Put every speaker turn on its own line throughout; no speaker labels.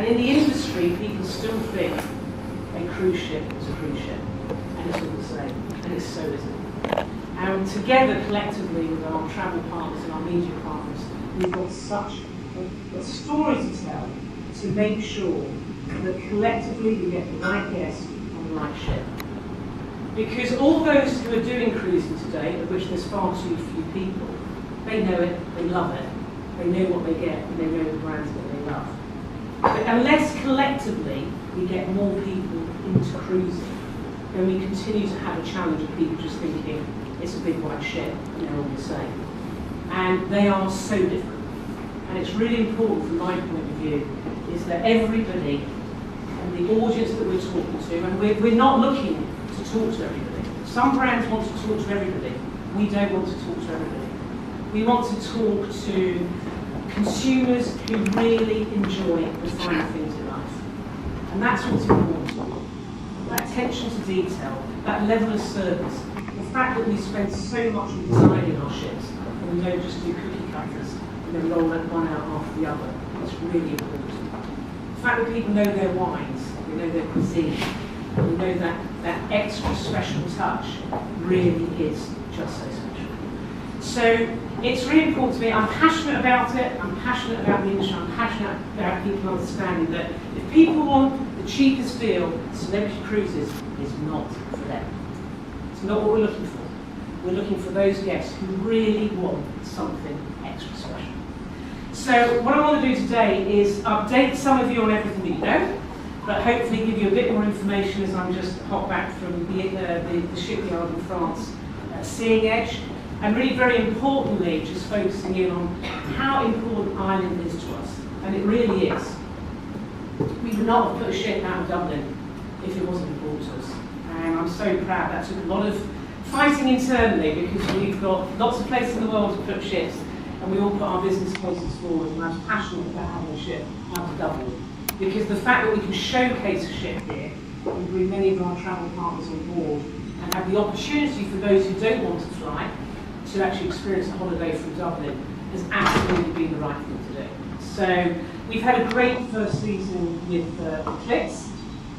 And in the industry, people still think a cruise ship is a cruise ship, and it's all the same, and it's so isn't. And together, collectively, with our travel partners and our media partners, we've got such a story to tell to make sure that collectively we get the right guest on the right ship. Because all those who are doing cruising today, of which there's far too few people, they know it, they love it, they know what they get, and they know the brands that they love. But unless collectively we get more people into cruising, then we continue to have a challenge of people just thinking it's a big white ship and they're all the same. And they are so different. And it's really important from my point of view is that everybody and the audience that we're talking to, and we're not looking to talk to everybody. Some brands want to talk to everybody. We don't want to talk to everybody. We want to talk to consumers who really enjoy the finer things in life. And that's what's important. That attention to detail, that level of service, the fact that we spend so much on designing our ships, and we don't just do cookie cutters and then roll one out after the other. It's really important. The fact that people know their wines, they know their cuisine, and they know that extra special touch really is just so special. So it's really important to me. I'm passionate about it. I'm passionate about the industry. I'm passionate about people understanding that if people want the cheapest deal, Celebrity Cruises is not for them. It's not what we're looking for. We're looking for those guests who really want something extra special. So what I want to do today is update some of you on everything that you know, but hopefully give you a bit more information as I'm just hot back from the shipyard in France, Seeing Edge, and really very importantly just focusing in on how important Ireland is to us, and it really is. We would not have put a ship out of Dublin if it wasn't important to us, and I'm so proud. That took a lot of fighting internally because we've got lots of places in the world to put ships, and we all put our business cases forward, and I'm passionate about having a ship out of Dublin. Because the fact that we can showcase a ship here, and bring many of our travel partners on board, and have the opportunity for those who don't want to fly to actually experience a holiday from Dublin, has absolutely been the right thing to do. So we've had a great first season with Eclipse,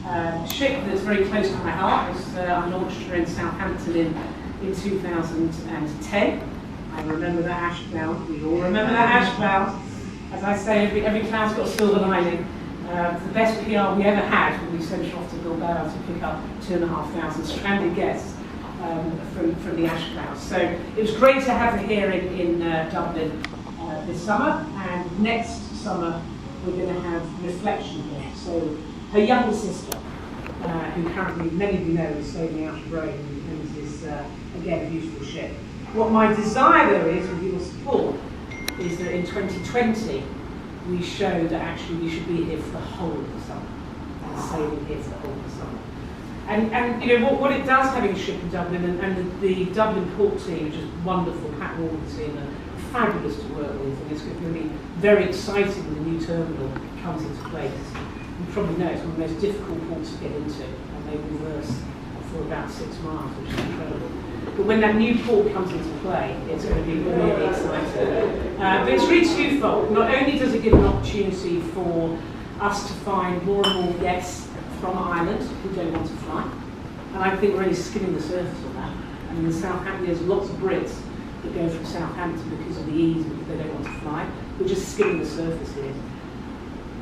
a ship that's very close to my heart. I launched her in Southampton in 2010. I remember that ash cloud. We all remember that ash cloud. As I say, every cloud's got a silver lining. The best PR we ever had when we sent her off to Bilbao to pick up 2,500 stranded guests from the ash cloud. So it was great to have her here in Dublin this summer, and next summer we're going to have Reflection here. So her younger sister, who currently many of you know is sailing out of Rome and is again a beautiful ship. What my desire though is, with your support, is that in 2020 we show that actually we should be here for the whole of the summer, and sailing here for the whole of the summer. And you know what it does having a ship in Dublin, and the Dublin port team, which is wonderful, Pat Morgan's team, are fabulous to work with, and it's going to be very exciting when the new terminal comes into place. You probably know it's one of the most difficult ports to get into, and they reverse for about 6 miles, which is incredible. But when that new port comes into play, it's going to be really exciting. But it's really twofold. Not only does it give an opportunity for us to find more and more guests from Ireland who don't want to fly, and I think we're only skimming the surface of that. I mean, in Southampton, there's lots of Brits that go from Southampton because of the ease, because they don't want to fly. We're just skimming the surface here.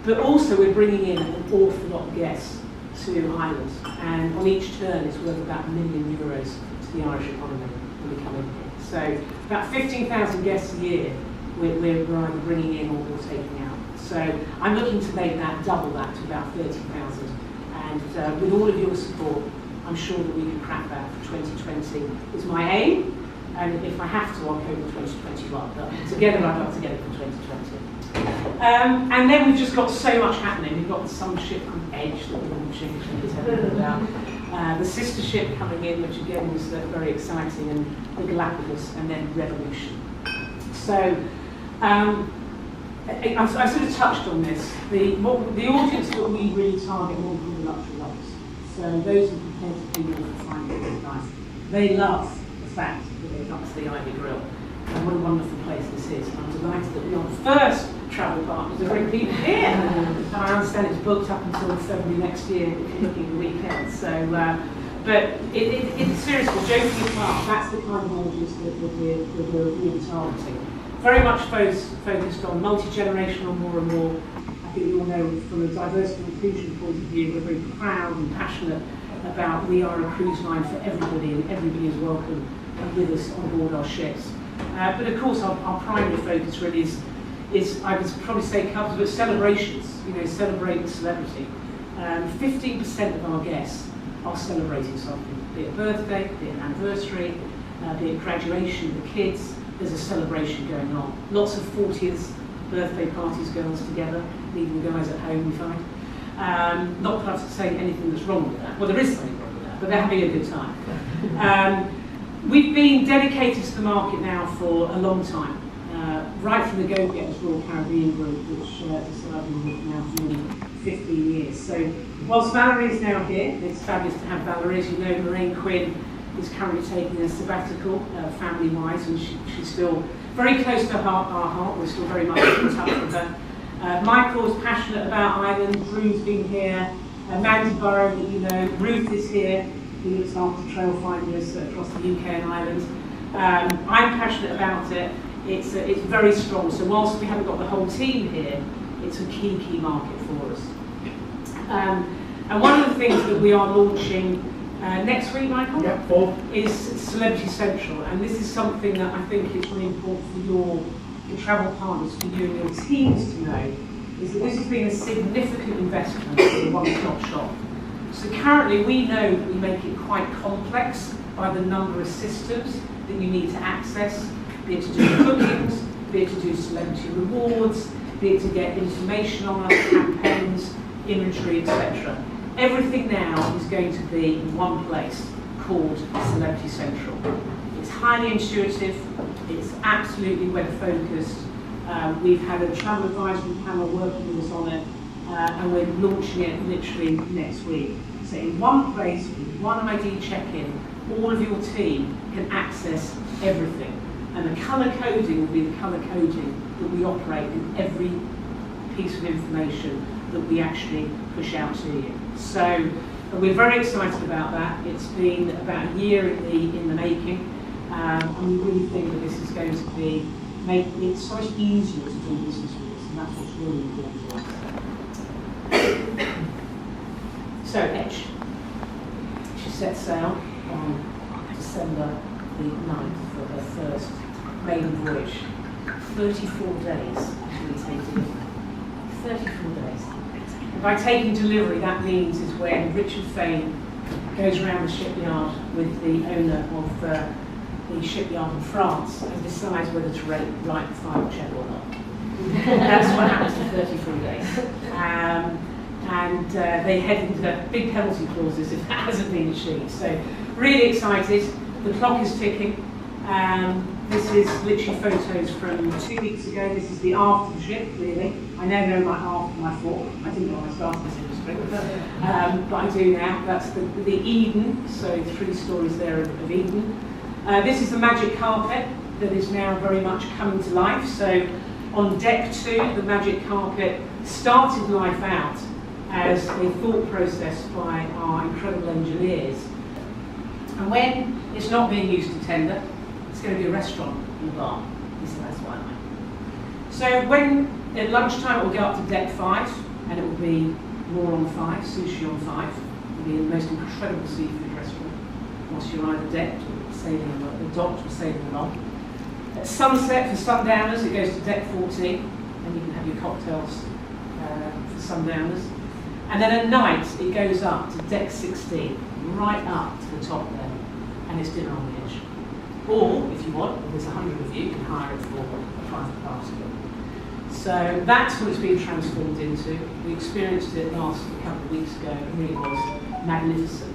But also, we're bringing in an awful lot of guests to Ireland, and on each turn, it's worth about €1 million to the Irish economy when we come in here. So about 15,000 guests a year we're either bringing in or taking out. So I'm looking to make that double that to about 30,000. And with all of your support, I'm sure that we can crack that for 2020 is my aim. And if I have to, I'll go with 2021. But together, I'd love to get it for 2020. And then we've just got so much happening. We've got some ship called Edge that we're launching, which is heard about. The sister ship coming in, which again is very exciting, and the Galapagos, and then Revolution. So I sort of touched on this. The audience that we really target more than the luxury lovers. So those who are prepared to pay more for fine things in life. They love the fact that they come to the Ivy Grill. And what a wonderful place this is. And I'm delighted that we are the first travel partners to bring people here. And I understand it's booked up until February next year, if you're looking at the weekend. So, but it's seriously, joking apart, that's the kind of audience that we're really targeting. Very much focused on multi-generational more and more. I think you all know from a diversity and inclusion point of view, we're very proud and passionate about we are a cruise line for everybody, and everybody is welcome with us on board our ships. But of course, our primary focus really is I would probably say covers with celebrations. You know, celebrate celebrity. 15% of our guests are celebrating something, be it a birthday, be it an anniversary, be it graduation of the kids. There's a celebration going on. Lots of 40th birthday parties, girls together, leaving the guys at home, we find. Not perhaps saying anything that's wrong with that. Well, there is something wrong with that, but they're having a good time. We've been dedicated to the market now for a long time. Right from the go-getters Royal Caribbean Group, which has been with now for nearly 15 years. So, whilst Valerie is now here, it's fabulous to have Valerie. As you know, Lorraine Quinn is currently taking a sabbatical, family-wise, and she's still very close to our heart. We're still very much in touch with her. Michael is passionate about Ireland. Drew's been here. Mandy Burrow, that you know. Ruth is here. He looks after trailfinders across the UK and Ireland. I'm passionate about it. It's very strong. So whilst we haven't got the whole team here, it's a key market for us. And one of the things that we are launching next week, Michael, is Celebrity Central. And this is something that I think is really important for your travel partners, for you and your teams to know, is that this has been a significant investment in a one-stop shop. So currently we know that we make it quite complex by the number of systems that you need to access, be it to do bookings, be it to do celebrity rewards, be it to get information on us, campaigns, imagery, etc. Everything now is going to be in one place called Celebrity Central. It's highly intuitive, it's absolutely web focused. We've had a travel advisory panel working with us on it, and we're launching it literally next week. So in one place, with one ID check-in, all of your team can access everything. And the colour coding will be the colour coding that we operate in every piece of information that we actually push out to you. So we're very excited about that. It's been about a year in the making, and we really think that this is going to be make it so much easier to do business with us, and that's what's really important to us. So Edge, she set sail on December the 9th for her first maiden voyage. 34 days actually taking 34 days. And by taking delivery, that means is when Richard Fane goes around the shipyard with the owner of the shipyard in France and decides whether to write the final check or not. That's what happens for 34 days. And they head into big penalty clauses if that hasn't been achieved. So really excited. The clock is ticking. This is literally photos from 2 weeks ago. This is the after the ship, really. I now know my after my fore. I didn't know when I started this industry, but I do now. That's the Eden, so 3 stories there of Eden. This is the magic carpet that is now very much coming to life. So on deck 2, the magic carpet started life out as a thought process by our incredible engineers. And when it's not being used to tender, it's going to be a restaurant and a bar. That's what I mean. So when at lunchtime it will go up to deck 5, and it will be more on 5, sushi on 5. It will be the most incredible seafood restaurant. Whilst you're either decked or sailing or docked or sailing along. At sunset for sundowners, it goes to deck 14, and you can have your cocktails for sundowners. And then at night, it goes up to deck 16, right up to the top there, and it's dinner on the edge. Or, if you want, if there's 100 of you, you can hire it for a private party. So that's what it's been transformed into. We experienced it a couple of weeks ago, it really was magnificent.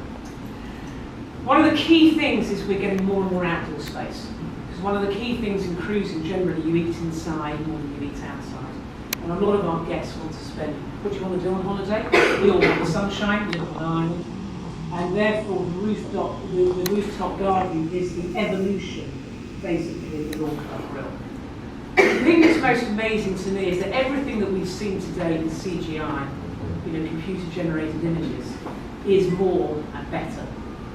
One of the key things is we're getting more and more outdoor space. Because one of the key things in cruising, generally, you eat inside more than you eat outside. And a lot of our guests want to spend, what do you want to do on holiday? We all want the sunshine, we live on an island. And therefore, the rooftop garden is the evolution basically the lawn club grill. The thing that's most amazing to me is that everything that we've seen today in CGI, computer-generated images, is more and better.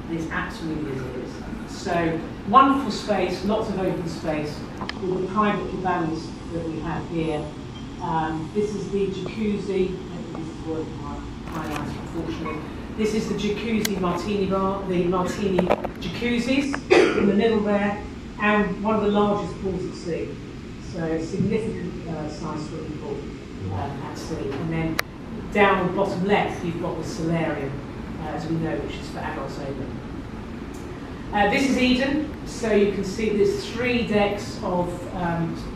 It is absolutely as it is. So, wonderful space, lots of open space, with the private cabanas that we have here. This is the jacuzzi. This is working my highlights, unfortunately. This is the jacuzzi martini bar, the martini jacuzzis in the middle there, and one of the largest pools at sea. So significant size swimming pool at sea. And then down on the bottom left, you've got the solarium, as we know, which is for adults only. This is Eden, so you can see there's 3 decks of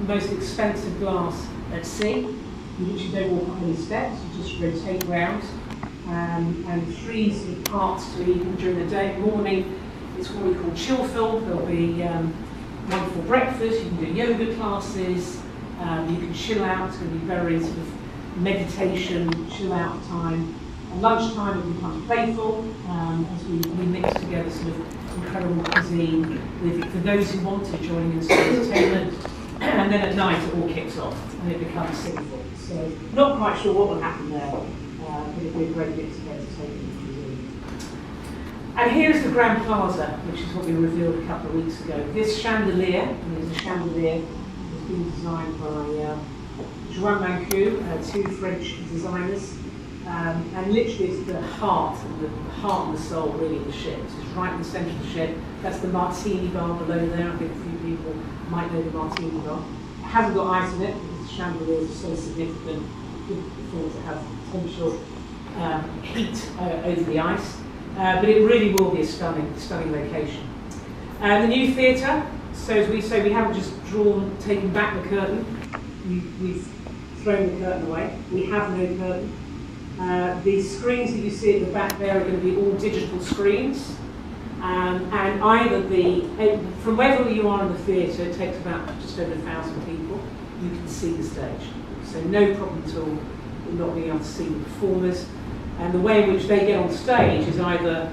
most expensive glass at sea. You literally don't walk up any steps, you just rotate round. And 3 sort of parts to Eden during the day. Morning, it's what we call chill fill. There'll be wonderful breakfast, you can do yoga classes, you can chill out, it's going to be very sort of meditation, chill out time. At lunchtime it becomes playful as we mix together sort of incredible cuisine for those who want to join in some entertainment. And then at night it all kicks off and it becomes sinful. So not quite sure what will happen there, but it'll be a great mix of entertainment and cuisine. And here's the Grand Plaza, which is what we revealed a couple of weeks ago. This chandelier, and there's a chandelier, has been designed by Joan Mancou, 2 French designers. And literally it's the heart and the soul really of the ship. So it's right in the centre of the ship. That's the martini bar below there. I think a few people might know the martini bar. It hasn't got ice in it because the chandeliers are so significant for it to have potential heat over the ice. But it really will be a stunning location. The new theatre, so as we say, we haven't just taken back the curtain. We've thrown the curtain away. We have no curtain. The screens that you see at the back there are going to be all digital screens. And either from wherever you are in the theatre, it takes about just over 1,000 people, you can see the stage. So no problem at all in not being able to see the performers. And the way in which they get on stage is either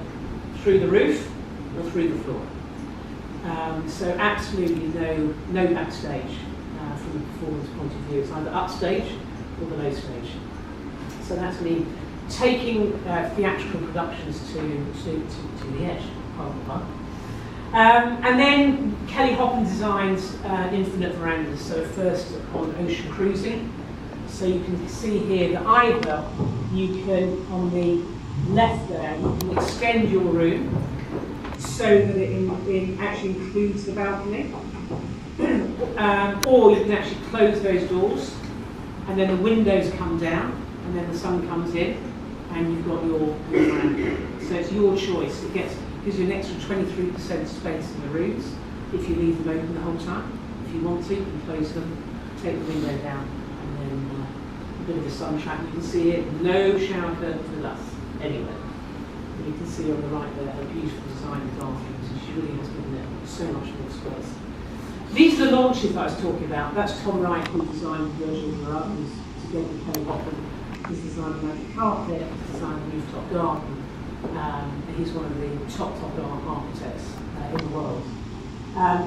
through the roof or through the floor. So absolutely no backstage from the performance point of view. It's either upstage or below stage. So that's me taking theatrical productions to the edge, part of the fun. And then Kelly Hoppen designs infinite verandas, so first on ocean cruising. So you can see here that either you can, on the left there, you can extend your room so that it actually includes the balcony. Or you can actually close those doors and then the windows come down and then the sun comes in and you've got your veranda. So it's your choice. It gives you an extra 23% space in the rooms if you leave them open the whole time. If you want to, you can close them, take the window down, and then a bit of a sun trap. You can see it, no shower curtain for us anyway. And you can see on the right there a beautiful design of bathrooms, and she really has given it so much more space. These are the launches that I was talking about. That's Tom Wright, who designed the version of Up, who's together with Kelly Hoppen. He's designed the magic carpet, he's designed the rooftop garden. He's one of the top architects in the world.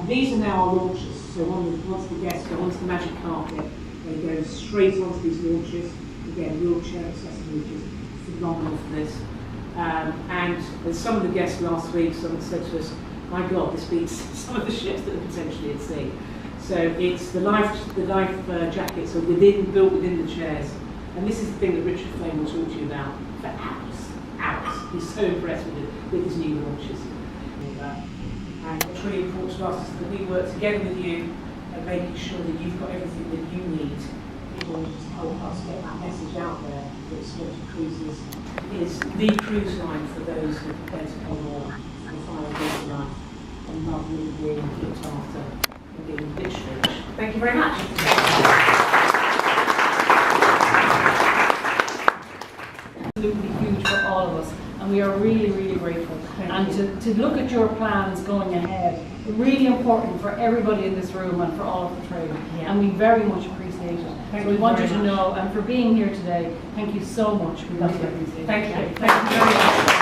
These are now our launches. So once the guests go onto the magic carpet, they go straight onto these launches. Again, wheelchair accessible, which is phenomenal for this. And some of the guests last week, someone said to us, "My God, this beats some of the ships that are potentially at sea." So it's the life jackets are built within the chairs. And this is the thing that Richard Flame will talk to you about for hours. He's so impressed with his new launches. And what's really important to us is that we work together with you and making sure that you've got everything that you need in order to help us get that message out there that Celebrity Cruises is the cruise line for those who are prepared to pay more for the final day of life and love really being looked after and being literally rich. Thank you very much.
Absolutely huge for all of us, and we are really, really grateful. To look at your plans going ahead, really important for everybody in this room and for all of the trade, and we very much appreciate it. So we want you to know, and for being here today, thank you so much. We really appreciate it.
Thank you very much.